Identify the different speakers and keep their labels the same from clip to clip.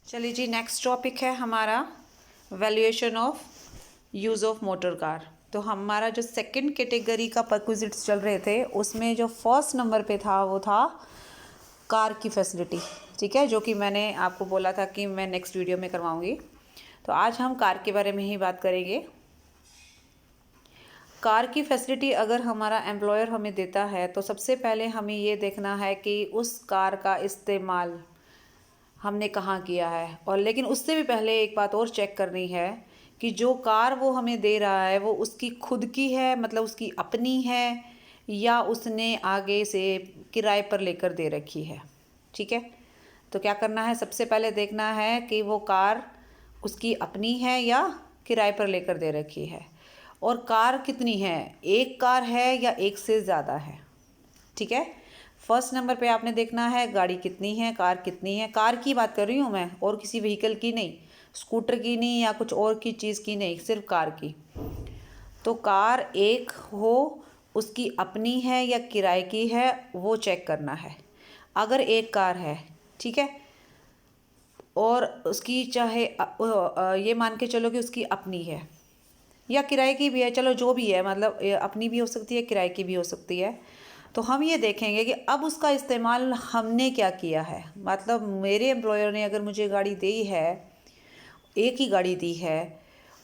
Speaker 1: चलिए जी, next topic है हमारा valuation of use of motor car. तो हमारा जो सेकंड कैटेगरी का परक्विजिट्स चल रहे थे उसमें जो फर्स्ट नंबर पे था वो था कार की फैसिलिटी। ठीक है, जो कि मैंने आपको बोला था कि मैं नेक्स्ट वीडियो में करवाऊंगी। तो आज हम कार के बारे में ही बात करेंगे। कार की फैसिलिटी अगर हमारा एम्प्लॉयर हमें देता है तो सबसे पहले हमें ये देखना है कि उस कार का इस्तेमाल हमने कहाँ किया है। और लेकिन उससे भी पहले एक बात और चेक करनी है कि जो कार वो हमें दे रहा है वो उसकी खुद की है, मतलब उसकी अपनी है, या उसने आगे से किराए पर लेकर दे रखी है। ठीक है, तो क्या करना है, सबसे पहले देखना है कि वो कार उसकी अपनी है या किराए पर लेकर दे रखी है, और कार कितनी है, एक कार है या एक से ज़्यादा है। ठीक है, फर्स्ट नंबर पे आपने देखना है गाड़ी कितनी है, कार कितनी है। कार की बात कर रही हूँ मैं, और किसी व्हीकल की नहीं, स्कूटर की नहीं या कुछ और की चीज़ की नहीं, सिर्फ कार की। तो कार एक हो, उसकी अपनी है या किराए की है, वो चेक करना है। अगर एक कार है, ठीक है, और उसकी चाहे ये मान के चलो कि उसकी अपनी है या किराए की भी है, चलो जो भी है, मतलब अपनी भी हो सकती है, किराए की भी हो सकती है। तो हम ये देखेंगे कि अब उसका इस्तेमाल हमने क्या किया है। मतलब मेरे एम्प्लॉयर ने अगर मुझे गाड़ी दी है, एक ही गाड़ी दी है,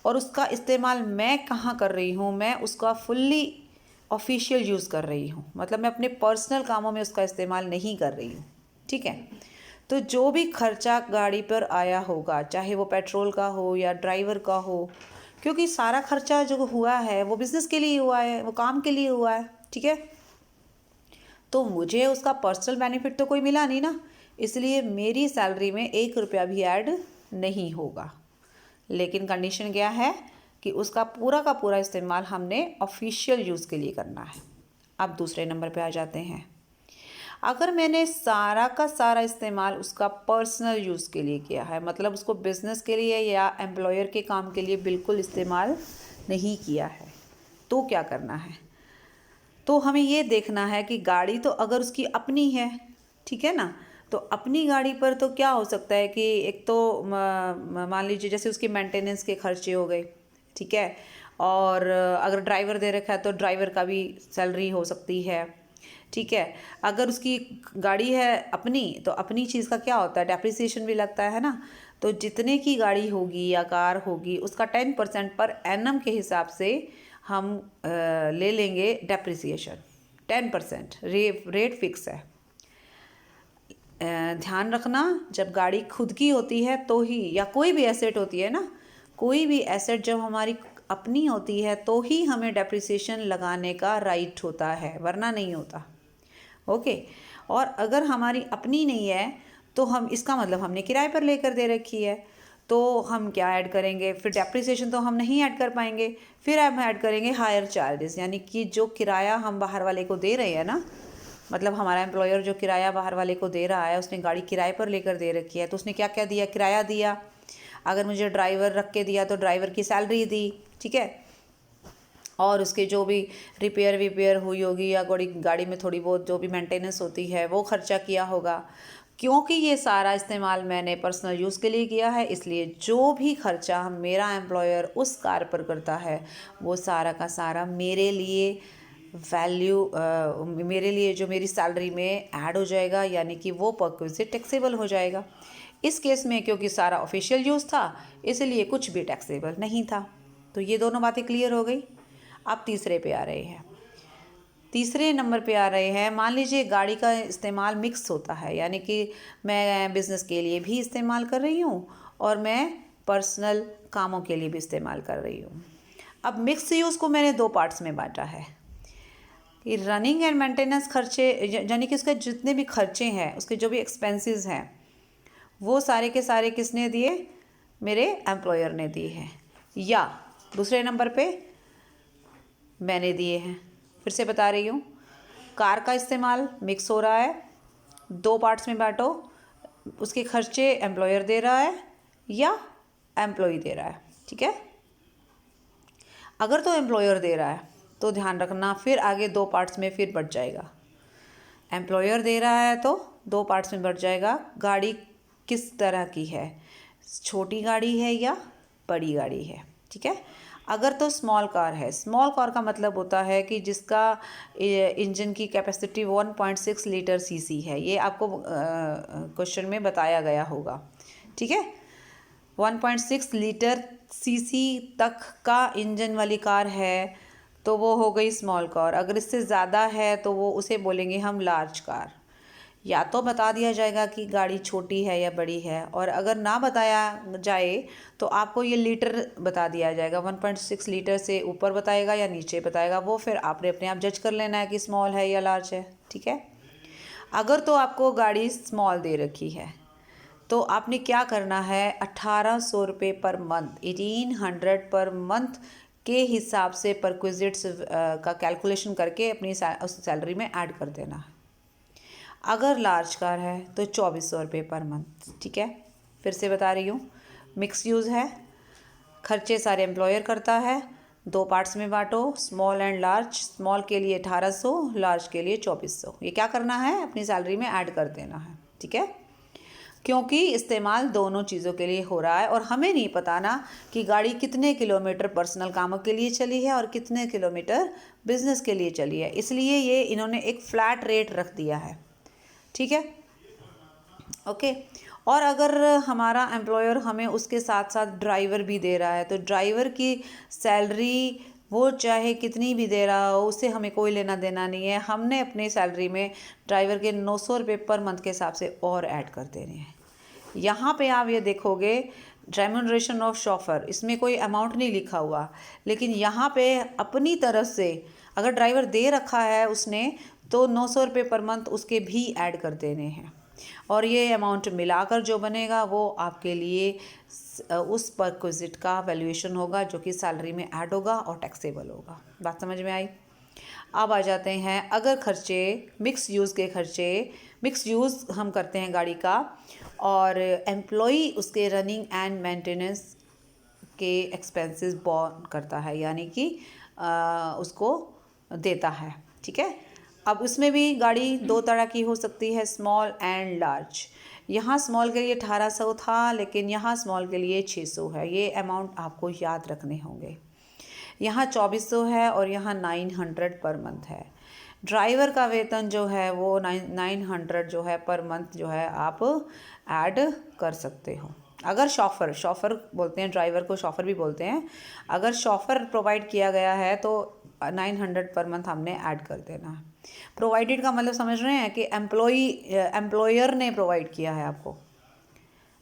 Speaker 1: और उसका इस्तेमाल मैं कहाँ कर रही हूँ, मैं उसका फुल्ली ऑफिशियल यूज़ कर रही हूँ, मतलब मैं अपने पर्सनल कामों में उसका इस्तेमाल नहीं कर रही हूँ। ठीक है, तो जो भी खर्चा गाड़ी पर आया होगा, चाहे वो पेट्रोल का हो या ड्राइवर का हो, क्योंकि सारा खर्चा जो हुआ है वो बिज़नेस के लिए हुआ है, वो काम के लिए हुआ है। ठीक है, तो मुझे उसका पर्सनल बेनिफिट तो कोई मिला नहीं ना, इसलिए मेरी सैलरी में 1 रुपया भी ऐड नहीं होगा। लेकिन कंडीशन क्या है कि उसका पूरा का पूरा इस्तेमाल हमने ऑफिशियल यूज़ के लिए करना है। अब दूसरे नंबर पे आ जाते हैं। अगर मैंने सारा का सारा इस्तेमाल उसका पर्सनल यूज़ के लिए किया है, मतलब उसको बिज़नेस के लिए या एम्प्लॉयर के काम के लिए बिल्कुल इस्तेमाल नहीं किया है, तो क्या करना है। तो हमें ये देखना है कि गाड़ी तो अगर उसकी अपनी है, ठीक है ना, तो अपनी गाड़ी पर तो क्या हो सकता है कि एक तो मान लीजिए जैसे उसकी मेंटेनेंस के खर्चे हो गए, ठीक है, और अगर ड्राइवर दे रखा है तो ड्राइवर का भी सैलरी हो सकती है। ठीक है, अगर उसकी गाड़ी है अपनी, तो अपनी चीज़ का क्या होता है, डेप्रिसिएशन भी लगता है ना। तो जितने की गाड़ी होगी या कार होगी उसका 10% पर एनम के हिसाब से हम ले लेंगे डेप्रिसिएशन। 10% रेट फिक्स है। ध्यान रखना, जब गाड़ी खुद की होती है तो ही, या कोई भी एसेट होती है ना, कोई भी एसेट जब हमारी अपनी होती है तो ही हमें डेप्रिसिएशन लगाने का राइट होता है, वरना नहीं होता। ओके, और अगर हमारी अपनी नहीं है तो हम, इसका मतलब हमने किराए पर लेकर दे रखी है, तो हम क्या ऐड करेंगे, फिर डेप्रिसिएशन तो हम नहीं ऐड कर पाएंगे, फिर हम ऐड करेंगे हायर चार्जेस, यानी कि जो किराया हम बाहर वाले को दे रहे हैं ना, मतलब हमारा एम्प्लॉयर जो किराया बाहर वाले को दे रहा है, उसने गाड़ी किराए पर लेकर दे रखी है, तो उसने क्या क्या दिया, किराया दिया। अगर मुझे ड्राइवर रख के दिया तो ड्राइवर की सैलरी दी, ठीक है, और उसके जो भी रिपेयर विपेयर हुई होगी या गाड़ी में थोड़ी बहुत जो भी मेंटेनेंस होती है वो खर्चा किया होगा। क्योंकि ये सारा इस्तेमाल मैंने पर्सनल यूज़ के लिए किया है, इसलिए जो भी खर्चा मेरा एम्प्लॉयर उस कार पर करता है वो सारा का सारा मेरे लिए मेरे लिए जो मेरी सैलरी में ऐड हो जाएगा, यानी कि वो परक्विजिट टैक्सेबल हो जाएगा। इस केस में क्योंकि सारा ऑफिशियल यूज़ था इसलिए कुछ भी टैक्सेबल नहीं था। तो ये दोनों बातें क्लियर हो गई। अब तीसरे पे आ रहे हैं। तीसरे नंबर पे आ रहे हैं, मान लीजिए गाड़ी का इस्तेमाल मिक्स होता है, यानी कि मैं बिज़नेस के लिए भी इस्तेमाल कर रही हूँ और मैं पर्सनल कामों के लिए भी इस्तेमाल कर रही हूँ। अब मिक्स यूज़ को मैंने 2 पार्ट्स में बांटा है कि रनिंग एंड मेंटेनेंस खर्चे, यानी कि उसके जितने भी खर्चे हैं, उसके जो भी एक्सपेंसेस हैं, वो सारे के सारे किसने दिए, मेरे एम्प्लॉयर ने दिए हैं, या दूसरे नंबर पे मैंने दिए हैं। फिर से बता रही हूँ, कार का इस्तेमाल मिक्स हो रहा है, 2 पार्ट्स में बांटो, उसके खर्चे एम्प्लॉयर दे रहा है या एम्प्लॉय दे रहा है। ठीक है, अगर तो एम्प्लॉयर दे रहा है तो ध्यान रखना फिर आगे 2 पार्ट्स में फिर बढ़ जाएगा। एम्प्लॉयर दे रहा है तो 2 पार्ट्स में बढ़ जाएगा, गाड़ी किस तरह की है, छोटी गाड़ी है या बड़ी गाड़ी है। ठीक है, अगर तो स्मॉल कार है, स्मॉल कार का मतलब होता है कि जिसका इंजन की कैपेसिटी 1.6 लीटर सीसी है। ये आपको क्वेश्चन में बताया गया होगा। ठीक है, 1.6 लीटर सीसी तक का इंजन वाली कार है तो वो हो गई स्मॉल कार। अगर इससे ज़्यादा है तो वो उसे बोलेंगे हम लार्ज कार। या तो बता दिया जाएगा कि गाड़ी छोटी है या बड़ी है, और अगर ना बताया जाए तो आपको ये लीटर बता दिया जाएगा। 1.6 लीटर से ऊपर बताएगा या नीचे बताएगा, वो फिर आपने अपने आप जज कर लेना है कि स्मॉल है या लार्ज है। ठीक है, अगर तो आपको गाड़ी स्मॉल दे रखी है तो आपने क्या करना है, 1800 रुपये पर मंथ, 1800 पर मंथ के हिसाब से परक्विजिट्स का कैलकुलेशन करके अपनी उस सैलरी में ऐड कर देना है। अगर लार्ज कार है तो 2400 रुपये पर मंथ। ठीक है, फिर से बता रही हूँ, मिक्स यूज़ है, खर्चे सारे एम्प्लॉयर करता है, 2 पार्ट्स में बांटो, स्मॉल एंड लार्ज। स्मॉल के लिए 1800, लार्ज के लिए 2400। ये क्या करना है, अपनी सैलरी में ऐड कर देना है। ठीक है, क्योंकि इस्तेमाल दोनों चीज़ों के लिए हो रहा है और हमें नहीं पता ना कि गाड़ी कितने किलोमीटर पर्सनल कामों के लिए चली है और कितने किलोमीटर बिजनेस के लिए चली है, इसलिए ये इन्होंने एक फ्लैट रेट रख दिया है। ठीक है, ओके। और अगर हमारा एम्प्लॉयर हमें उसके साथ साथ ड्राइवर भी दे रहा है तो ड्राइवर की सैलरी वो चाहे कितनी भी दे रहा हो, उससे हमें कोई लेना देना नहीं है। हमने अपनी सैलरी में ड्राइवर के 900 रुपये पर मंथ के हिसाब से और ऐड कर देने हैं। यहाँ पे आप ये देखोगे रेम्यूनरेशन ऑफ शॉफर, इसमें कोई अमाउंट नहीं लिखा हुआ, लेकिन यहाँ पे अपनी तरफ से अगर ड्राइवर दे रखा है उसने तो 900 रुपये पर मंथ उसके भी ऐड कर देने हैं, और ये अमाउंट मिलाकर जो बनेगा वो आपके लिए उस परक्विजिट का वैल्यूएशन होगा जो कि सैलरी में ऐड होगा और टैक्सेबल होगा। बात समझ में आई। अब आ जाते हैं अगर खर्चे, मिक्स यूज़ के खर्चे, मिक्स यूज़ हम करते हैं गाड़ी का और एम्प्लॉई उसके रनिंग एंड मेंटेनेंस के एक्सपेंसेस बॉर्न करता है, यानी कि उसको देता है। ठीक है, अब उसमें भी गाड़ी 2 तरह की हो सकती है, स्मॉल एंड लार्ज। यहाँ स्मॉल के लिए 1800 था, लेकिन यहाँ स्मॉल के लिए 600 है। ये अमाउंट आपको याद रखने होंगे। यहाँ 2400 है और यहाँ 900 पर मंथ है। ड्राइवर का वेतन जो है वो 900 जो है पर मंथ जो है आप ऐड कर सकते हो। अगर शॉफर बोलते हैं, ड्राइवर को शॉफर भी बोलते हैं, अगर शॉफर प्रोवाइड किया गया है तो 900 पर मंथ हमने ऐड कर देना है। प्रोवाइडेड का मतलब समझ रहे हैं कि एम्प्लॉयर ने प्रोवाइड किया है आपको,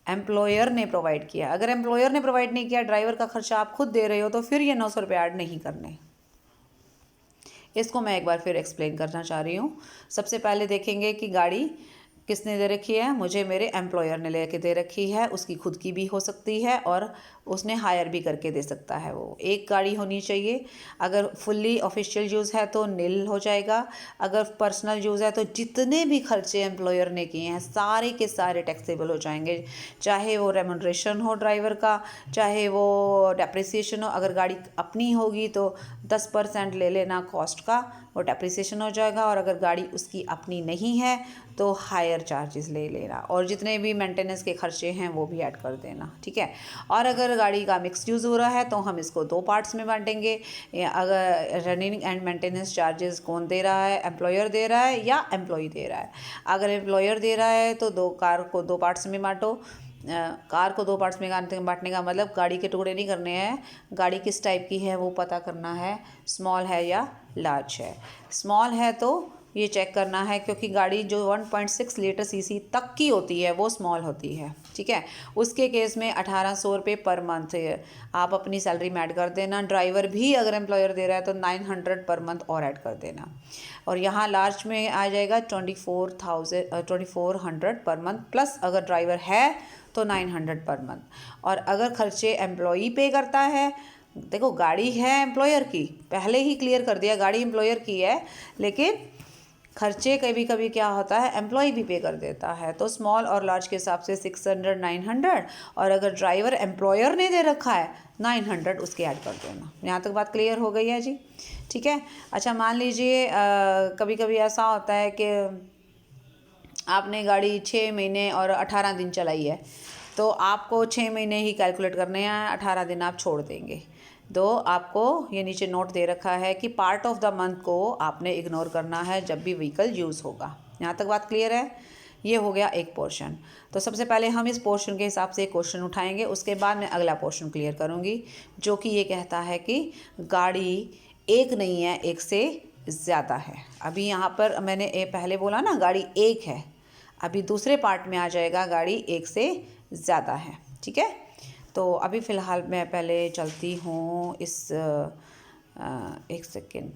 Speaker 1: एम्प्लॉयर ने प्रोवाइड किया। अगर एम्प्लॉयर ने प्रोवाइड नहीं किया, ड्राइवर का खर्चा आप खुद दे रहे हो, तो फिर ये 900 रुपये ऐड नहीं करने। इसको मैं एक बार फिर एक्सप्लेन करना चाह रही हूँ। सबसे पहले देखेंगे कि गाड़ी किसने दे रखी है, मुझे मेरे एम्प्लॉयर ने लेके दे रखी है। उसकी खुद की भी हो सकती है और उसने हायर भी करके दे सकता है। वो एक गाड़ी होनी चाहिए। अगर फुल्ली ऑफिशियल यूज़ है तो नील हो जाएगा। अगर पर्सनल यूज़ है तो जितने भी खर्चे एम्प्लॉयर ने किए हैं सारे के सारे टैक्सेबल हो जाएंगे, चाहे वो रेमुनरेशन हो ड्राइवर का, चाहे वो डेप्रिसिएशन हो। अगर गाड़ी अपनी होगी तो 10% ले लेना कॉस्ट का, वो डेप्रिसिएशन हो जाएगा। और अगर गाड़ी उसकी अपनी नहीं है तो हायर चार्जेस ले लेना, और जितने भी मेंटेनेंस के खर्चे हैं वो भी ऐड कर देना। ठीक है, और अगर गाड़ी का मिक्स यूज़ हो रहा है तो हम इसको 2 पार्ट्स में बांटेंगे। अगर रनिंग एंड मेंटेनेंस चार्जेस कौन दे रहा है, एम्प्लॉयर दे रहा है या एम्प्लॉई दे रहा है। अगर एम्प्लॉयर दे रहा है तो कार को 2 पार्ट्स में बांटो। कार को 2 पार्ट्स में बांटने का मतलब गाड़ी के टुकड़े नहीं करने हैं, गाड़ी किस टाइप की है वो पता करना है, स्मॉल है या लार्ज है। स्मॉल है तो ये चेक करना है, क्योंकि गाड़ी जो 1.6 लीटर सीसी तक की होती है वो स्मॉल होती है। ठीक है, उसके केस में 1800 रुपये पर मंथ आप अपनी सैलरी में ऐड कर देना। ड्राइवर भी अगर एम्प्लॉयर दे रहा है तो 900 पर मंथ और ऐड कर देना। और यहाँ लार्ज में आ जाएगा 2400 पर मंथ, प्लस अगर ड्राइवर है तो 900 पर मंथ। और अगर खर्चे एम्प्लॉई पे करता है, देखो गाड़ी है एम्प्लॉयर की, पहले ही क्लियर कर दिया गाड़ी एम्प्लॉयर की है, लेकिन खर्चे कभी कभी क्या होता है एम्प्लॉय भी पे कर देता है। तो स्मॉल और लार्ज के हिसाब से 600 900, और अगर ड्राइवर एम्प्लॉयर ने दे रखा है 900 उसके ऐड कर देना। यहाँ तक बात क्लियर हो गई है जी। ठीक है, अच्छा मान लीजिए कभी कभी ऐसा होता है कि आपने गाड़ी 6 महीने और 18 दिन चलाई है, तो आपको 6 महीने ही कैलकुलेट करने हैं, 18 दिन आप छोड़ देंगे। तो आपको ये नीचे नोट दे रखा है कि पार्ट ऑफ द मंथ को आपने इग्नोर करना है जब भी व्हीकल यूज़ होगा। यहाँ तक बात क्लियर है? ये हो गया एक पोर्शन। तो सबसे पहले हम इस पोर्शन के हिसाब से एक क्वेश्चन उठाएंगे, उसके बाद मैं अगला पोर्शन क्लियर करूँगी, जो कि ये कहता है कि गाड़ी एक नहीं है, एक से ज़्यादा है। अभी यहाँ पर मैंने पहले बोला ना गाड़ी एक है, अभी दूसरे पार्ट में आ जाएगा गाड़ी एक से ज़्यादा है। ठीक है, तो अभी फ़िलहाल मैं पहले चलती हूँ इस एक सेकेंड,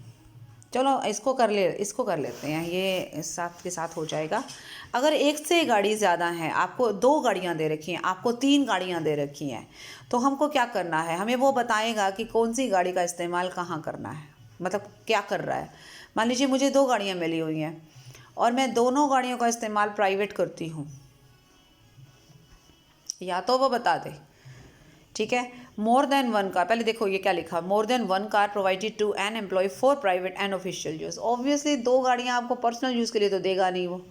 Speaker 1: चलो इसको कर लेते हैं, ये साथ के साथ हो जाएगा। अगर एक से गाड़ी ज़्यादा है, आपको 2 गाड़ियाँ दे रखी हैं, आपको 3 गाड़ियाँ दे रखी हैं, तो हमको क्या करना है? हमें वो बताएगा कि कौन सी गाड़ी का इस्तेमाल कहाँ करना है, मतलब क्या कर रहा है। मान लीजिए मुझे 2 गाड़ियाँ मिली हुई हैं और मैं दोनों गाड़ियों का इस्तेमाल प्राइवेट करती हूँ, या तो वो बता दे। ठीक है, मोर देन वन कार, पहले देखो ये क्या लिखा, more than one car provided to an employee for private and official use. Obviously 2 गाड़ियाँ आपको पर्सनल यूज़ के लिए तो देगा नहीं, वो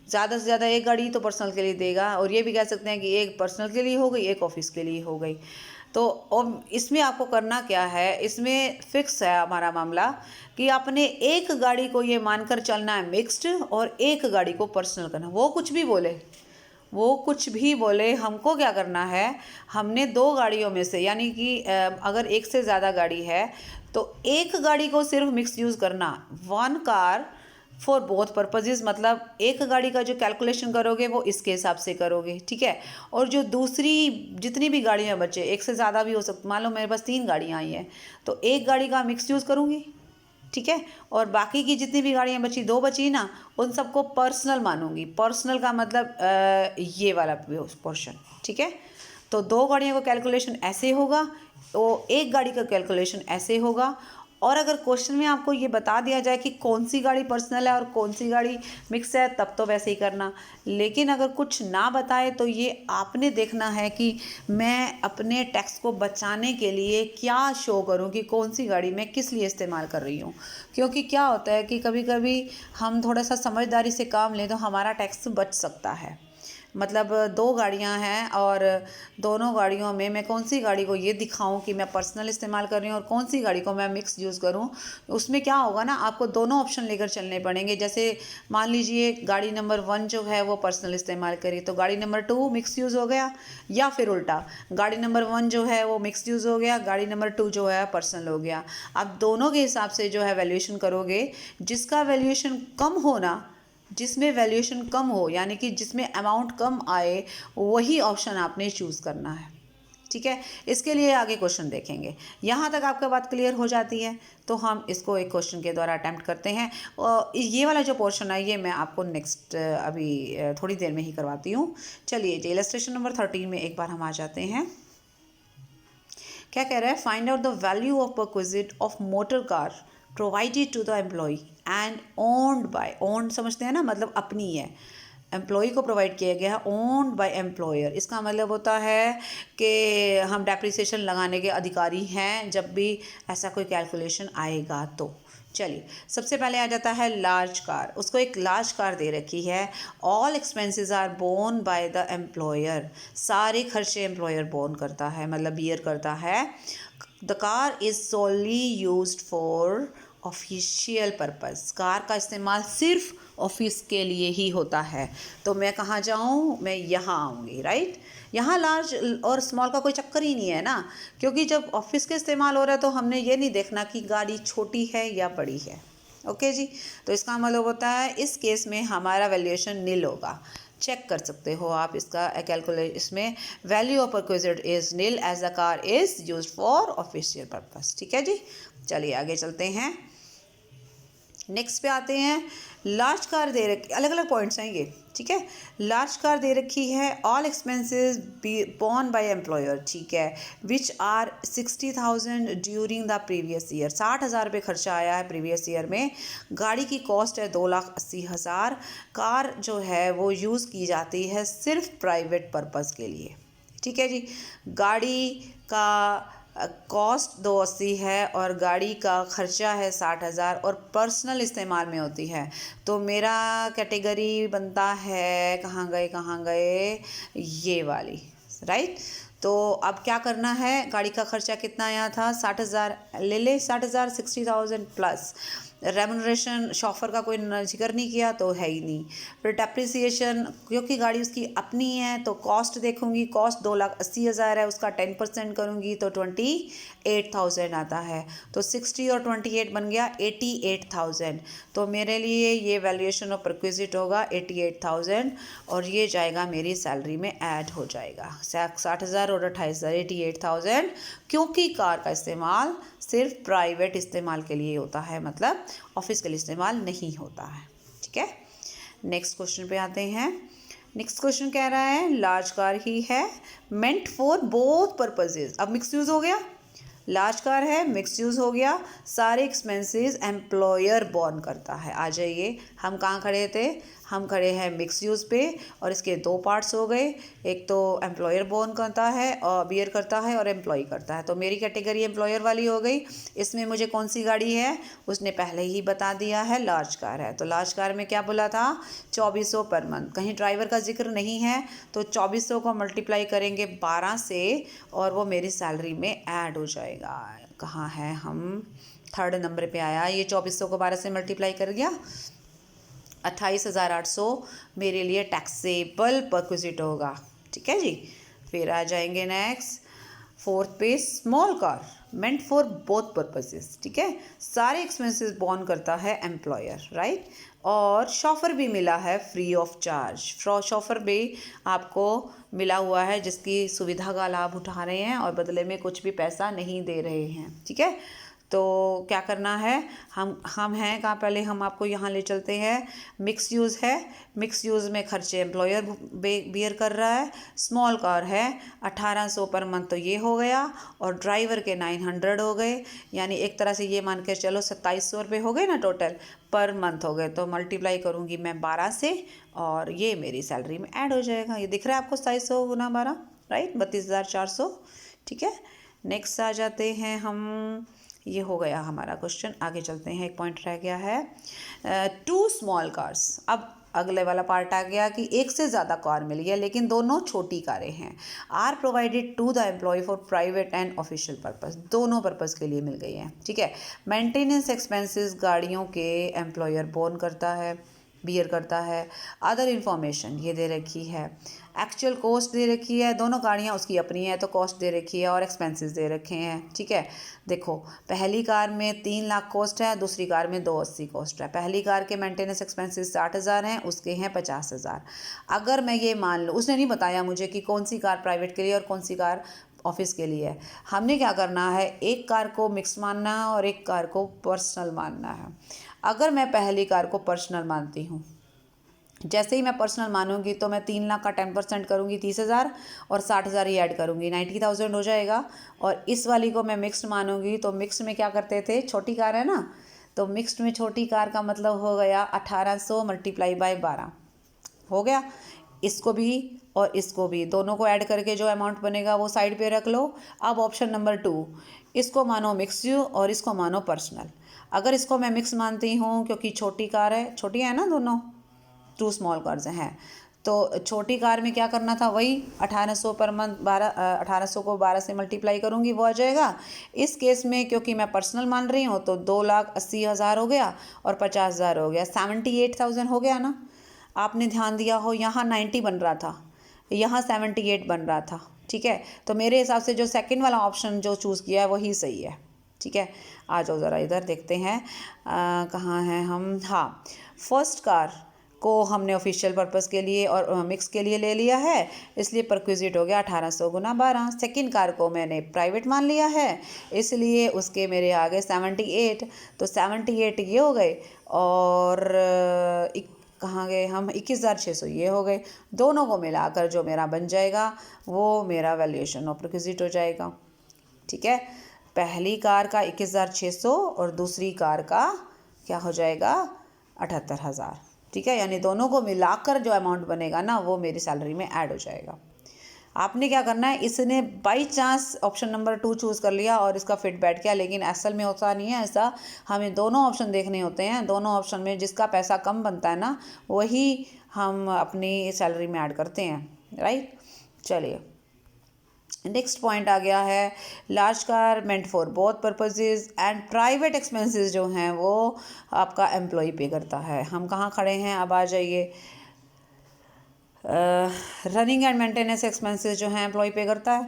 Speaker 1: ज़्यादा से ज़्यादा 1 गाड़ी तो पर्सनल के लिए देगा, और ये भी कह सकते हैं कि एक पर्सनल के लिए हो गई, एक ऑफिस के लिए हो गई। तो अब इसमें आपको करना क्या है, इसमें फिक्स है हमारा मामला कि आपने एक गाड़ी को ये मानकर चलना है मिक्स्ड और एक गाड़ी को पर्सनल करना। वो कुछ भी बोले, हमको क्या करना है, हमने 2 गाड़ियों में से, यानी कि अगर एक से ज़्यादा गाड़ी है तो एक गाड़ी को सिर्फ मिक्स यूज़ करना, 1 कार फॉर बोथ पर्पजेज, मतलब एक गाड़ी का जो कैलकुलेशन करोगे वो इसके हिसाब से करोगे। ठीक है, और जो दूसरी जितनी भी गाड़ियाँ बचे, एक से ज़्यादा भी हो सकती, मान लो मेरे पास 3 गाड़ियाँ आई हैं, तो एक गाड़ी का मिक्स यूज़ करूँगी। ठीक है, और बाकी की जितनी भी गाड़ियाँ बची, 2 बची ना, उन सबको पर्सनल मानूंगी। पर्सनल का मतलब ये वाला पोर्शन। ठीक है, तो 2 गाड़ियों का कैलकुलेशन ऐसे होगा, तो एक गाड़ी का कैलकुलेशन ऐसे होगा। और अगर क्वेश्चन में आपको ये बता दिया जाए कि कौन सी गाड़ी पर्सनल है और कौन सी गाड़ी मिक्स है, तब तो वैसे ही करना। लेकिन अगर कुछ ना बताए तो ये आपने देखना है कि मैं अपने टैक्स को बचाने के लिए क्या शो करूं कि कौन सी गाड़ी मैं किस लिए इस्तेमाल कर रही हूं। क्योंकि क्या होता है कि कभी कभी हम थोड़ा सा समझदारी से काम लें तो हमारा टैक्स बच सकता है। मतलब 2 गाड़ियां हैं और दोनों गाड़ियों में मैं कौन सी गाड़ी को ये दिखाऊं कि मैं पर्सनल इस्तेमाल कर रही हूँ और कौन सी गाड़ी को मैं मिक्स यूज़ करूं, उसमें क्या होगा ना, आपको दोनों ऑप्शन लेकर चलने पड़ेंगे। जैसे मान लीजिए गाड़ी नंबर 1 जो है वो पर्सनल इस्तेमाल करी, तो गाड़ी नंबर 2 मिक्स यूज़ हो गया, या फिर उल्टा गाड़ी नंबर 1 जो है वो मिक्स यूज़ हो गया, गाड़ी नंबर 2 जो है पर्सनल हो गया। आप दोनों के हिसाब से जो है वैल्यूएशन करोगे, जिसका वैल्यूएशन कम होना, जिसमें वैल्यूएशन कम हो, यानी कि जिसमें अमाउंट कम आए, वही ऑप्शन आपने चूज़ करना है। ठीक है, इसके लिए आगे क्वेश्चन देखेंगे। यहाँ तक आपका बात क्लियर हो जाती है तो हम इसको एक क्वेश्चन के द्वारा अटैम्प्ट करते हैं। और ये वाला जो पोर्शन है ये मैं आपको नेक्स्ट अभी थोड़ी देर में ही करवाती हूँ। चलिए जी, इलस्ट्रेशन नंबर 13 में एक बार हम आ जाते हैं। क्या कह रहा है, find out the value of perquisite of motor car provided to the employee and owned by, owned समझते हैं ना, मतलब अपनी है, एम्प्लॉय को प्रोवाइड किया गया है, ओन्ड बाय एम्प्लॉयर। इसका मतलब होता है कि हम डेप्रिसिएशन लगाने के अधिकारी हैं जब भी ऐसा कोई कैलकुलेशन आएगा। तो चलिए, सबसे पहले आ जाता है लार्ज कार। उसको एक लार्ज कार दे रखी है, all expenses are borne by the employer, सारे खर्चे एम्प्लॉयर बोर्न करता है, मतलब बियर करता है। The car is solely used for official purpose, car का इस्तेमाल सिर्फ ऑफिस के लिए ही होता है। तो मैं कहाँ जाऊँ, मैं यहाँ आऊँगी, राइट। यहाँ लार्ज और स्मॉल का कोई चक्कर ही नहीं है ना, क्योंकि जब ऑफिस के इस्तेमाल हो रहा है तो हमने ये नहीं देखना कि गाड़ी छोटी है या बड़ी है। ओके जी, तो इसका मतलब होता है इस केस में हमारा वैल्यूएशन नील होगा। चेक कर सकते हो आप इसका कैलकुलेट, इसमें value of perquisite is nil as the car is used for official purpose. ठीक है जी, चलिए आगे चलते हैं। नेक्स्ट पे आते हैं, लार्ज कार दे रखी, अलग अलग पॉइंट्स हैं ये। ठीक है, लार्ज कार दे रखी है, all expenses borne by employer, ठीक है, which are 60,000 during the previous year, 60,000 रुपये खर्चा आया है प्रीवियस ईयर में। गाड़ी की कॉस्ट है 2,80,000। कार जो है वो यूज़ की जाती है सिर्फ प्राइवेट पर्पज़ के लिए। ठीक है जी, गाड़ी का कॉस्ट 280 है और गाड़ी का खर्चा है 60,000 और पर्सनल इस्तेमाल में होती है, तो मेरा कैटेगरी बनता है, कहाँ गए ये वाली, राइट। तो अब क्या करना है, गाड़ी का खर्चा कितना आया था, 60,000 ले ले, 60,000 60,000 प्लस रेमुनरेशन, शॉफर का कोई जिक्र नहीं किया तो है ही नहीं। फिर डेप्रिसिएशन, क्योंकि गाड़ी उसकी अपनी है तो कॉस्ट देखूंगी, कॉस्ट 2,80,000 है, उसका 10% करूंगी तो 28,000 आता है, तो 60 और 28 बन गया 88,000। तो मेरे लिए ये वैल्यूएशन ऑफ परक्विजिट होगा 88,000 और ये जाएगा मेरी सैलरी में ऐड हो जाएगा। 60,000 और 28,000 88,000, क्योंकि कार का इस्तेमाल सिर्फ प्राइवेट इस्तेमाल के लिए होता है, मतलब ऑफिस के लिए इस्तेमाल नहीं होता है, ठीक है। नेक्स्ट क्वेश्चन पे आते हैं। नेक्स्ट क्वेश्चन कह रहा है लार्ज कार ही है, मेंट फॉर बोथ पर्पजेज। अब मिक्स यूज़ हो गया, लार्ज कार है, मिक्स यूज़ हो गया, सारे एक्सपेंसेस एम्प्लॉयर बॉर्न करता है। आ जाइए, हम कहाँ खड़े थे, हम खड़े हैं मिक्स यूज़ पे, और इसके दो पार्ट्स हो गए, एक तो एम्प्लॉयर बॉर्न करता है और बियर करता है और एम्प्लॉय करता है, तो मेरी कैटेगरी एम्प्लॉयर वाली हो गई। इसमें मुझे कौन सी गाड़ी है, उसने पहले ही बता दिया है, लार्ज कार है। तो लार्ज कार में क्या बोला था, 2400 पर मंथ, कहीं ड्राइवर का जिक्र नहीं है, तो 2400 को मल्टीप्लाई करेंगे 12 से और वो मेरी सैलरी में ऐड हो जाएगा। कहाँ है, हम थर्ड नंबर पे आया, ये 2400 को 12 से मल्टीप्लाई कर गया, 28,800 मेरे लिए टैक्सेबल परक्विजिट होगा, ठीक है जी। फिर आ जाएंगे नेक्स्ट फोर्थ पे, small car meant for both purposes, ठीक है, सारे एक्सपेंसेस बॉर्न करता है एम्प्लॉयर, राइट। और शॉफर भी मिला है फ्री ऑफ चार्ज, शॉफर भी आपको मिला हुआ है जिसकी सुविधा का लाभ उठा रहे हैं और बदले में कुछ भी पैसा नहीं दे रहे हैं, ठीक है। तो क्या करना है, हम हैं कहाँ, पहले हम आपको यहाँ ले चलते हैं। मिक्स यूज़ है, मिक्स यूज़ में खर्चे एम्प्लॉयर बियर कर रहा है, स्मॉल कार है, 1800 पर मंथ, तो ये हो गया, और ड्राइवर के 900 हो गए, यानी एक तरह से ये मान के चलो 2700 रुपये हो गए ना टोटल पर मंथ हो गए। तो मल्टीप्लाई करूँगी मैं 12 से और ये मेरी सैलरी में ऐड हो जाएगा। ये दिख रहा है आपको, 2700 गुना 12, राइट, 32,400, ठीक है। नेक्स्ट आ जाते हैं हम, ये हो गया हमारा क्वेश्चन, आगे चलते हैं, एक पॉइंट रह गया है, 2 स्मॉल कार्स। अब अगले वाला पार्ट आ गया कि एक से ज़्यादा कार मिल गया लेकिन दोनों छोटी कारें हैं, are provided to the employee for private and official purpose, दोनों पर्पस के लिए मिल गई हैं, ठीक है। मेंटेनेंस एक्सपेंसेस गाड़ियों के एम्प्लॉयर बोर्न करता है, बियर करता है। अदर इन्फॉर्मेशन ये दे रखी है, एक्चुअल कॉस्ट दे रखी है, दोनों गाड़ियाँ उसकी अपनी है तो कॉस्ट दे रखी है और एक्सपेंसेस दे रखे हैं, ठीक है। देखो, पहली कार में 3 लाख कॉस्ट है, दूसरी कार में 280 कॉस्ट है। पहली कार के मेंटेनेंस एक्सपेंसेस 60,000 हैं, उसके हैं 50,000। अगर मैं ये मान लूँ, उसने नहीं बताया मुझे कि कौन सी कार प्राइवेट के लिए और कौन सी कार ऑफिस के लिए है। हमने क्या करना है, एक कार को मिक्स मानना है और एक कार को पर्सनल मानना है। अगर मैं पहली कार को पर्सनल मानती हूँ, जैसे ही मैं पर्सनल मानूंगी तो मैं 3 लाख का 10% करूँगी 30,000 और 60,000 ही ऐड करूँगी, 90,000 हो जाएगा। और इस वाली को मैं मिक्स्ड मानूंगी, तो मिक्स्ड में क्या करते थे, छोटी कार है ना, तो मिक्स्ड में छोटी कार का मतलब हो गया 1800 मल्टीप्लाई बाय 12 हो गया। इसको भी और इसको भी, दोनों को ऐड करके जो अमाउंट बनेगा वो साइड पे रख लो। अब ऑप्शन नंबर 2, इसको मानो मिक्स यू और इसको मानो पर्सनल। अगर इसको मैं मिक्स मानती हूँ क्योंकि छोटी कार है, छोटी है ना दोनों, 2 स्मॉल कार्स हैं, तो छोटी कार में क्या करना था, वही 1800 पर मंथ, 1800 को 12 से मल्टीप्लाई करूँगी वो आ जाएगा। इस केस में क्योंकि मैं पर्सनल मान रही हूँ तो 2,80,000 हो गया और 50,000 हो गया, 78,000 हो गया ना। आपने ध्यान दिया हो, यहाँ 90 बन रहा था, यहाँ 78 बन रहा था, ठीक है। तो मेरे हिसाब से जो सेकंड वाला ऑप्शन जो चूज़ किया है वही सही है, ठीक है। आ जाओ ज़रा इधर देखते हैं, कहाँ हैं हम, हाँ, फर्स्ट कार को हमने ऑफिशियल पर्पस के लिए और मिक्स के लिए ले लिया है, इसलिए परक्विजिट हो गया 1800 गुना 12। सेकेंड कार को मैंने प्राइवेट मान लिया है, इसलिए उसके मेरे आ गए 78, तो 78 ये हो गए और कहाँ गए हम, 21,600 ये हो गए। दोनों को मिलाकर जो मेरा बन जाएगा वो मेरा वैल्यूएशन ऑफ परक्विजिट हो जाएगा, ठीक है। पहली कार का 21,600 और दूसरी कार का क्या हो जाएगा, 78,000, ठीक है। यानी दोनों को मिलाकर जो अमाउंट बनेगा ना वो मेरी सैलरी में ऐड हो जाएगा। आपने क्या करना है, इसने by chance option number 2 choose कर लिया और इसका फिट बैठ गया, लेकिन असल में होता नहीं है ऐसा। हमें दोनों ऑप्शन देखने होते हैं, दोनों ऑप्शन में जिसका पैसा कम बनता है ना, वही हम अपनी सैलरी में ऐड करते हैं, राइट। चलिए, नेक्स्ट पॉइंट आ गया है, large car meant for both purposes and private expenses जो हैं वो आपका एम्प्लॉय पे करता है। हम कहाँ खड़े हैं, अब आ जाइए। रनिंग एंड मेंटेनेंस एक्सपेंसेस जो हैं एम्प्लॉय पे करता है।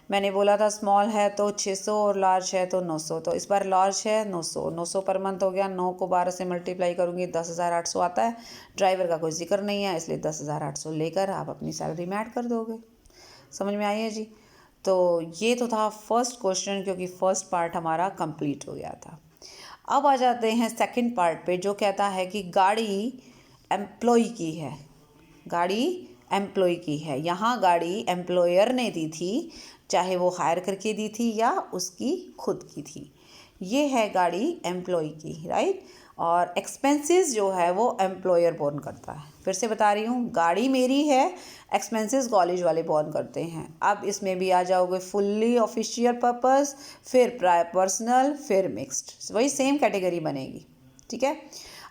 Speaker 1: मैंने बोला था स्मॉल है तो 600 और लार्ज है तो 900, तो इस बार लार्ज है 900 पर मंथ हो गया। 9 को 12 से मल्टीप्लाई करूँगी 10,800 आता है। ड्राइवर का कोई जिक्र नहीं है, इसलिए 10,800 लेकर आप अपनी सैलरी में ऐड कर दोगे। समझ में आई है जी। तो ये तो था फर्स्ट क्वेश्चन, क्योंकि फर्स्ट पार्ट हमारा कंप्लीट हो गया था। अब आ जाते हैं सेकंड पार्ट पे, जो कहता है कि गाड़ी एम्प्लॉय की है, गाड़ी एम्प्लॉय की है। यहाँ गाड़ी एम्प्लॉयर ने दी थी, चाहे वो हायर करके दी थी या उसकी खुद की थी। ये है गाड़ी एम्प्लॉय की, राइट। और एक्सपेंसेस जो है वो एम्प्लॉयर बोर्न करता है। फिर से बता रही हूँ, गाड़ी मेरी है, एक्सपेंसेस कॉलेज वाले बोर्न करते हैं। अब इसमें भी आ जाओगे फुल्ली ऑफिशियल पर्पस, फिर पर्सनल, फिर मिक्स्ड, वही सेम कैटेगरी बनेगी, ठीक है।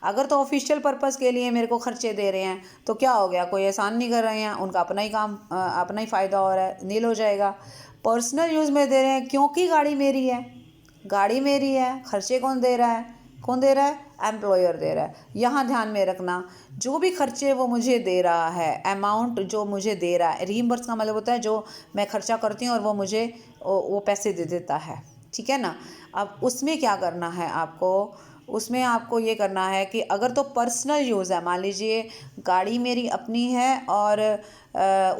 Speaker 1: अगर तो ऑफिशियल पर्पस के लिए मेरे को खर्चे दे रहे हैं तो क्या हो गया, कोई एहसान नहीं कर रहे हैं, उनका अपना ही काम, अपना ही फ़ायदा हो रहा है, नील हो जाएगा। पर्सनल यूज़ में दे रहे हैं क्योंकि गाड़ी मेरी है, गाड़ी मेरी है, खर्चे कौन दे रहा है, कौन दे रहा है, एम्प्लॉयर दे रहा है। यहाँ ध्यान में रखना, जो भी खर्चे वो मुझे दे रहा है, अमाउंट जो मुझे दे रहा है, रीइंबर्स का मतलब होता है जो मैं खर्चा करती हूँ और वो मुझे वो पैसे दे देता है, ठीक है ना। अब उसमें क्या करना है आपको, उसमें आपको ये करना है कि अगर तो पर्सनल यूज़ है, मान लीजिए गाड़ी मेरी अपनी है और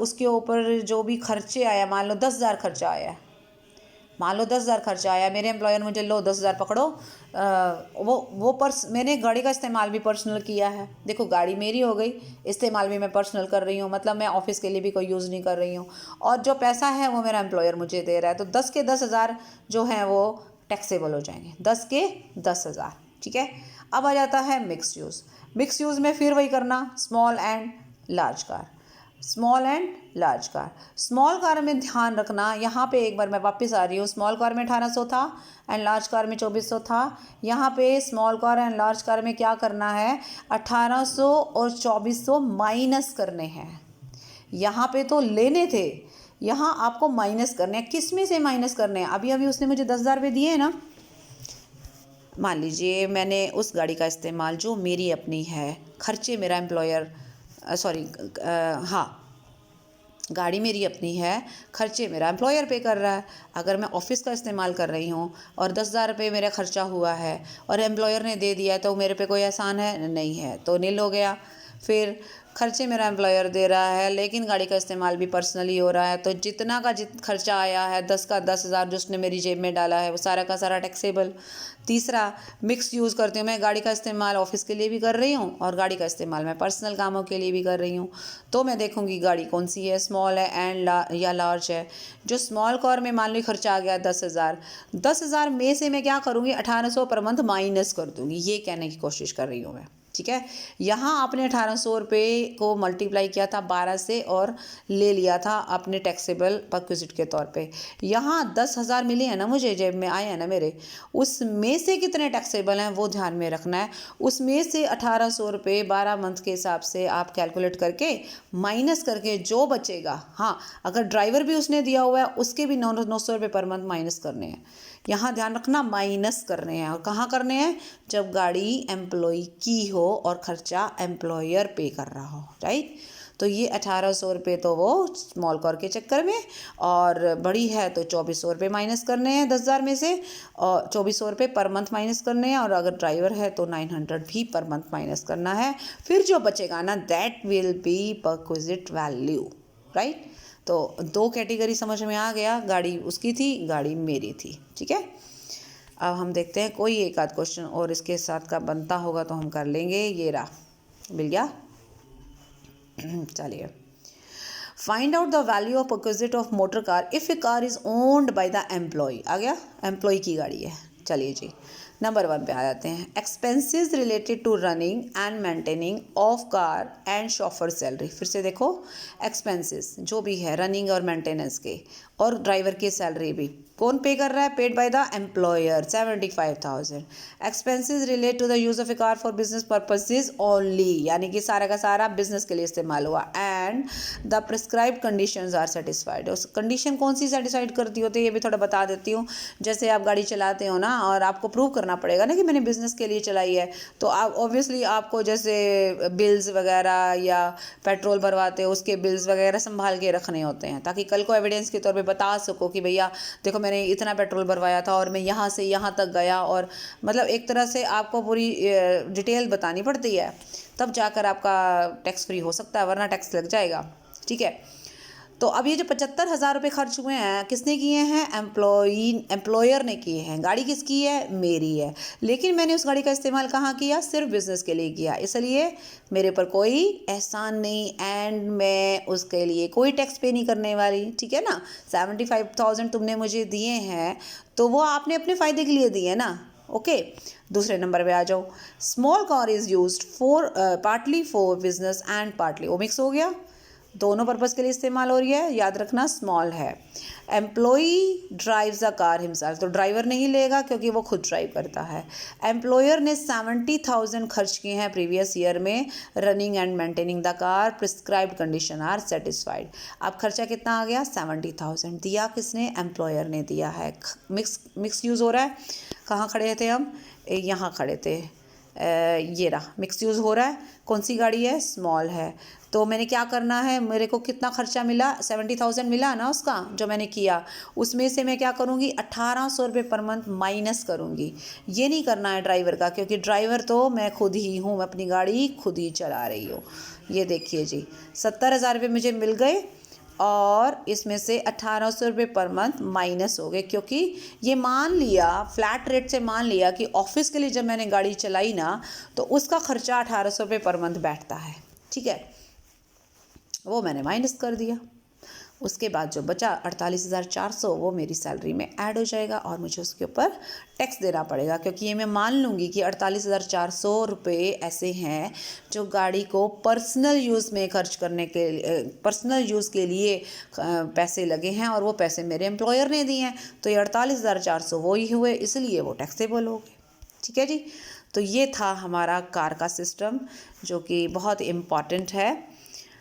Speaker 1: उसके ऊपर जो भी खर्चे आया, मान लो 10,000 खर्चा आया, मान लो 10,000 खर्चा आया, मेरे एम्प्लॉयर मुझे लो 10,000 पकड़ो, मैंने गाड़ी का इस्तेमाल भी पर्सनल किया है। देखो गाड़ी मेरी हो गई, इस्तेमाल भी मैं पर्सनल कर रही हूँ, मतलब मैं ऑफिस के लिए भी कोई यूज़ नहीं कर रही हूँ, और जो पैसा है वो मेरा एम्प्लॉयर मुझे दे रहा है। तो 10 के 10,000 जो हैं वो टैक्सेबल हो जाएंगे, 10 के 10,000, ठीक है। अब आ जाता है मिक्स यूज़। मिक्स यूज़ में फिर वही करना, small and large car, small and large car. Small car में ध्यान रखना, यहाँ पे एक बार मैं वापस आ रही हूँ, स्मॉल कार में 1800 था एंड लार्ज कार में 2400 था। यहाँ पे small car and large car में क्या करना है, 1800 और 2400 माइनस करने हैं। यहाँ पे तो लेने थे, यहाँ आपको माइनस करने हैं। किस में से माइनस करने हैं, अभी अभी उसने मुझे 10,000 रुपये दिए हैं ना। मान लीजिए मैंने उस गाड़ी का इस्तेमाल जो मेरी अपनी है, खर्चे मेरा एम्प्लॉयर, हाँ, गाड़ी मेरी अपनी है, खर्चे मेरा एम्प्लॉयर पे कर रहा है। अगर मैं ऑफिस का इस्तेमाल कर रही हूँ और 10,000 रुपये मेरा खर्चा हुआ है और एम्प्लॉयर ने दे दिया है, तो मेरे पे कोई एहसान है, नहीं है, तो नील हो गया। फिर खर्चे मेरा एम्प्लॉयर दे रहा है, लेकिन गाड़ी का इस्तेमाल भी पर्सनली हो रहा है, तो जितना का खर्चा आया है, 10 का 10,000 जो उसने मेरी जेब में डाला है, वो सारा का सारा टैक्सेबल। तीसरा, मिक्स यूज़ करती हूँ मैं, गाड़ी का इस्तेमाल ऑफिस के लिए भी कर रही हूँ और गाड़ी का इस्तेमाल मैं पर्सनल कामों के लिए भी कर रही हूँ। तो मैं देखूँगी गाड़ी कौन सी है, स्मॉल है एंड या लार्ज है। जो स्मॉल कार में मान लो खर्चा आ गया 10,000, 10,000 में से मैं क्या करूँगी, 1800 पर मंथ माइनस कर दूँगी, ये कहने की कोशिश कर रही हूँ मैं, ठीक है। यहाँ आपने 1800 रुपये को मल्टीप्लाई किया था 12 से और ले लिया था अपने टैक्सेबल परक्विजिट के तौर पे। यहाँ 10,000 मिले हैं ना, मुझे जेब में आए हैं ना मेरे, उसमें से कितने टैक्सेबल हैं वो ध्यान में रखना है। उसमें से 1800 रुपये 12 मंथ के हिसाब से आप कैलकुलेट करके माइनस करके जो बचेगा, हाँ, अगर ड्राइवर भी उसने दिया हुआ है उसके भी 900 रुपये पर मंथ माइनस करने हैं। यहाँ ध्यान रखना, माइनस करने हैं, और कहाँ करने हैं, जब गाड़ी एम्प्लॉय की हो और खर्चा एम्प्लॉयर पे कर रहा हो, राइट। तो ये 1800 रुपये तो वो स्मॉल कार के चक्कर में, और बड़ी है तो 2400 रुपये माइनस करने हैं 10,000 में से, और 2400 रुपये पर मंथ माइनस करने हैं, और अगर ड्राइवर है तो 900 भी पर मंथ माइनस करना है। फिर जो बचेगा ना, that will be perquisite value, right. तो 2 कैटेगरी समझ में आ गया, गाड़ी उसकी थी, गाड़ी मेरी थी, ठीक है। अब हम देखते हैं कोई एक आध क्वेश्चन और इसके साथ का बनता होगा तो हम कर लेंगे। ये रहा, मिल गया। चलिए, find out the value of perquisite of motor car if a car is owned by the employer. आ गया, एम्प्लॉय की गाड़ी है। चलिए जी, नंबर 1 पे आ जाते हैं। Expenses related to running and maintaining of car and chauffeur salary. फिर से देखो, एक्सपेंसेस जो भी है रनिंग और मेंटेनेंस के, और ड्राइवर की सैलरी भी कौन पे कर रहा है? Paid by the employer 75,000। Expenses relate to the use of a car for business purposes only, यानी कि सारा का सारा बिजनेस के लिए इस्तेमाल हुआ। And the prescribed conditions are satisfied. उस कंडीशन कौन सी सेटिस्फाइड करती होती है ये भी थोड़ा बता देती हूँ। जैसे आप गाड़ी चलाते हो ना, और आपको प्रूव करना पड़ेगा ना कि मैंने बिजनेस के लिए चलाई है, तो आप ऑब्वियसली आपको जैसे बिल्स वगैरह या पेट्रोल भरवाते हो उसके बिल्स वगैरह संभाल के रखने होते हैं, ताकि कल को एविडेंस के तौर पे बता सको कि भैया देखो मैंने इतना पेट्रोल भरवाया था और मैं यहाँ से यहाँ तक गया, और मतलब एक तरह से आपको पूरी डिटेल बतानी पड़ती है, तब जाकर आपका टैक्स फ्री हो सकता है, वरना टैक्स लग जाएगा। ठीक है, तो अब ये जो 75,000 रुपये खर्च हुए हैं किसने किए हैं? एम्प्लॉयर ने किए हैं। गाड़ी किसकी है? मेरी है, लेकिन मैंने उस गाड़ी का इस्तेमाल कहाँ किया? सिर्फ बिजनेस के लिए किया, इसलिए मेरे पर कोई एहसान नहीं, एंड मैं उसके लिए कोई टैक्स पे नहीं करने वाली। ठीक है ना, 75,000 तुमने मुझे दिए हैं तो वो आपने अपने फ़ायदे के लिए दिए ना। ओके, दूसरे नंबर पे आ जाओ। Small car is used for partly for business and partly, वो मिक्स हो गया, दोनों पर्पज़ के लिए इस्तेमाल हो रही है, याद रखना स्मॉल है। Employee drives the car himself, तो ड्राइवर नहीं लेगा क्योंकि वो खुद ड्राइव करता है। एम्प्लॉयर ने 70,000 खर्च किए हैं प्रीवियस ईयर में running and maintaining the car, prescribed condition are satisfied. अब खर्चा कितना आ गया? 70,000। दिया किसने? एम्प्लॉयर ने दिया है। मिक्स यूज़ हो रहा है। कहाँ खड़े थे हम? यहाँ खड़े थे, ये रहा, मिक्स यूज़ हो रहा है। कौन सी गाड़ी है? स्मॉल है। तो मैंने क्या करना है, मेरे को कितना खर्चा मिला? 70,000 मिला ना उसका जो मैंने किया, उसमें से मैं क्या करूँगी? 1,800 रुपये पर मंथ माइनस करूँगी। ये नहीं करना है ड्राइवर का, क्योंकि ड्राइवर तो मैं खुद ही हूँ, मैं अपनी गाड़ी खुद ही चला रही हूँ। ये देखिए जी, 70,000 रुपये मुझे मिल गए, और इसमें से 1,800 रुपये पर मंथ माइनस हो गए, क्योंकि ये मान लिया, फ्लैट रेट से मान लिया कि ऑफिस के लिए जब मैंने गाड़ी चलाई ना, तो उसका खर्चा 1,800 रुपये पर मंथ बैठता है। ठीक है, वो मैंने माइनस कर दिया। उसके बाद जो बचा 48,400 वो मेरी सैलरी में ऐड हो जाएगा, और मुझे उसके ऊपर टैक्स देना पड़ेगा, क्योंकि ये मैं मान लूँगी कि 48,400 रुपये ऐसे हैं जो गाड़ी को पर्सनल यूज़ में खर्च करने के लिए, पर्सनल यूज़ के लिए पैसे लगे हैं, और वो पैसे मेरे एम्प्लॉयर ने दिए हैं, तो ये 48,400 वो ही हुए, इसलिए वो टैक्सेबल हो गए। ठीक है जी, तो ये था हमारा कार का सिस्टम, जो कि बहुत इम्पॉर्टेंट है।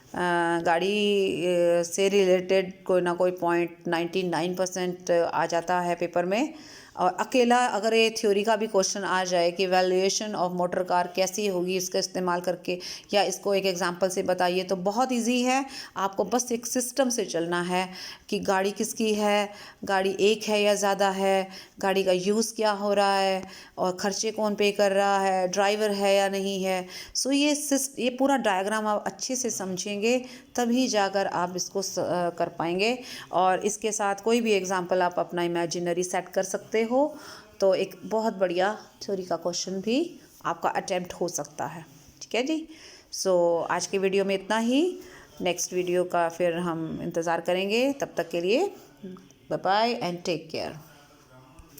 Speaker 1: गाड़ी से रिलेटेड कोई ना कोई पॉइंट 99% आ जाता है पेपर में, और अकेला अगर ये थ्योरी का भी क्वेश्चन आ जाए कि वैल्यूएशन ऑफ मोटर कार कैसी होगी इसका इस्तेमाल करके, या इसको एक एग्जांपल से बताइए, तो बहुत इजी है। आपको बस एक सिस्टम से चलना है कि गाड़ी किसकी है, गाड़ी एक है या ज़्यादा है, गाड़ी का यूज़ क्या हो रहा है, और ख़र्चे कौन पे कर रहा है, ड्राइवर है या नहीं है। सो ये पूरा डायग्राम आप अच्छे से समझेंगे, तभी जाकर आप इसको कर पाएंगे। और इसके साथ कोई भी एग्जांपल आप अपना इमेजिनरी सेट कर सकते हो, तो एक बहुत बढ़िया थ्योरी का क्वेश्चन भी आपका अटेम्प्ट हो सकता है। ठीक है जी, सो आज के वीडियो में इतना ही। नेक्स्ट वीडियो का फिर हम इंतज़ार करेंगे, तब तक के लिए bye bye and take care.